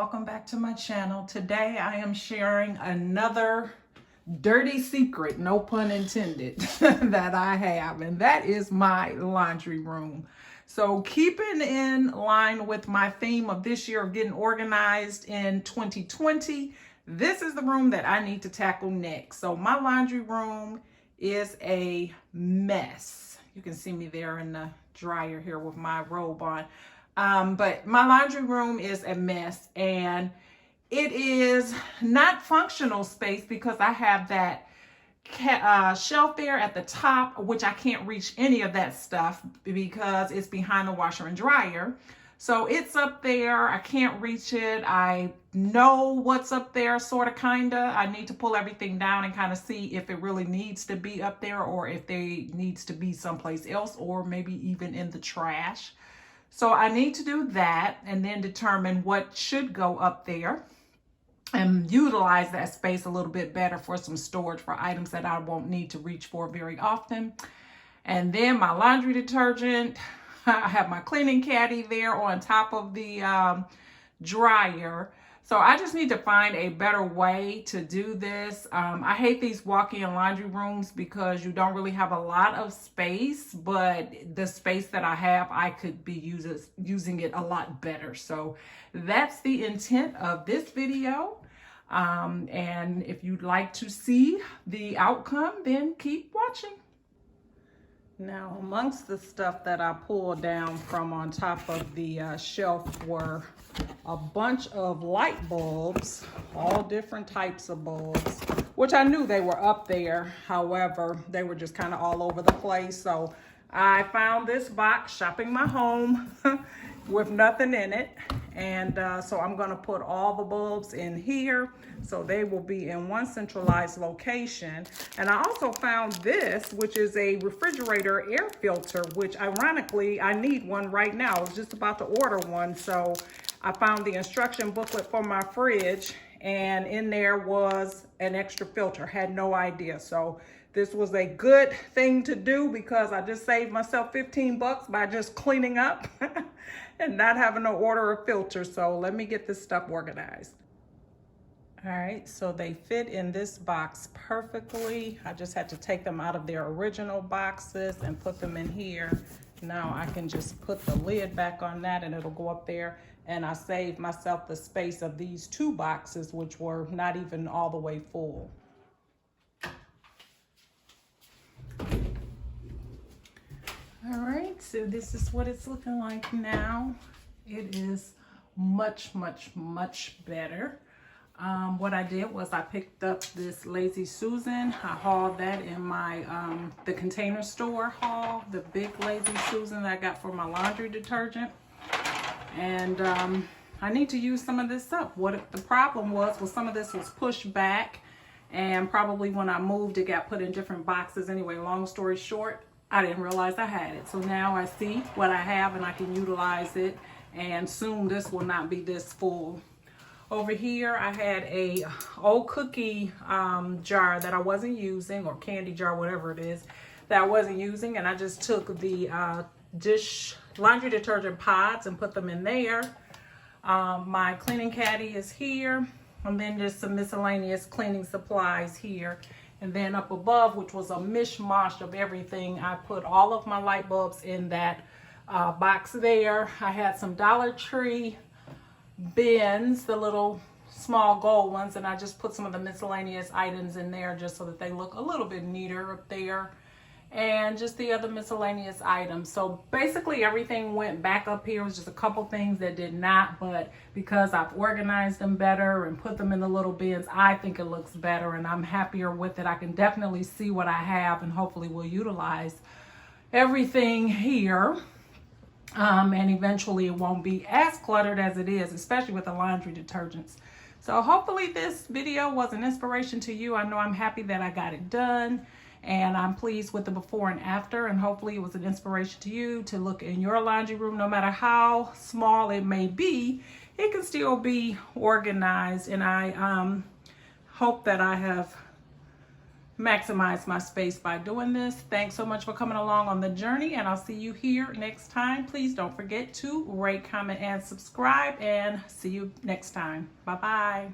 welcome back to my channel. Today I am sharing another dirty secret, no pun intended, that I have, and that is my laundry room. So keeping in line with my theme of this year of getting organized in 2020, this is the room that I need to tackle next. So my laundry room is a mess. You can see me there in the dryer here with my robe on. But my laundry room is a mess, and it is not functional space because I have that shelf there at the top, which I can't reach any of that stuff because it's behind the washer and dryer. So it's up there. I can't reach it. I know what's up there, sort of, kind of. I need to pull everything down and kind of see if it really needs to be up there or if they needs to be someplace else or maybe even in the trash. So I need to do that and then determine what should go up there and utilize that space a little bit better for some storage for items that I won't need to reach for very often. And then my laundry detergent, I have my cleaning caddy there on top of the dryer. So I just need to find a better way to do this. I hate these walk-in laundry rooms because you don't really have a lot of space, but the space that I have, I could be using it a lot better. So that's the intent of this video. And if you'd like to see the outcome, then keep watching. Now, amongst the stuff that I pulled down from on top of the shelf were a bunch of light bulbs, all different types of bulbs, which I knew they were up there. However, they were just kind of all over the place. So I found this box shopping my home with nothing in it. And so I'm going to put all the bulbs in here so they will be in one centralized location. And I also found this, which is a refrigerator air filter, which ironically I need one right now. I was just about to order one. So I found the instruction booklet for my fridge, and in there was an extra filter. Had no idea. So this was a good thing to do because I just saved myself 15 bucks by just cleaning up and not having to order a filter. So let me get this stuff organized. All right, so they fit in this box perfectly. I just had to take them out of their original boxes and put them in here. Now I can just put the lid back on that and it'll go up there. And I saved myself the space of these two boxes, which were not even all the way full. All right, so this is what it's looking like now. It is much, much, much better. What I did was I picked up this Lazy Susan. I hauled that in my the Container Store haul, the big Lazy Susan that I got for my laundry detergent. And I need to use some of this up. What the problem was some of this was pushed back, and probably when I moved it got put in different boxes. Anyway, long story short, I didn't realize I had it. So now I see what I have and I can utilize it, and soon this will not be this full. Over here I had a old cookie jar that I wasn't using, or candy jar, whatever it is, that I wasn't using, and I just took the dish laundry detergent pods and put them in there. My cleaning caddy is here, and then just some miscellaneous cleaning supplies here. And then up above, which was a mishmash of everything, I put all of my light bulbs in that box there. I had some Dollar Tree bins, the little small gold ones, and I just put some of the miscellaneous items in there just so that they look a little bit neater up there, and just the other miscellaneous items. So basically everything went back up here. It was just a couple things that did not, but because I've organized them better and put them in the little bins, I think it looks better and I'm happier with it. I can definitely see what I have and hopefully will utilize everything here. And eventually it won't be as cluttered as it is, especially with the laundry detergents. So hopefully this video was an inspiration to you. I know I'm happy that I got it done, and I'm pleased with the before and after, and hopefully it was an inspiration to you to look in your laundry room. No matter how small it may be, it can still be organized, and I hope that I have maximize my space by doing this. Thanks so much for coming along on the journey, and I'll see you here next time. Please don't forget to rate, comment, and subscribe, and see you next time. Bye-bye.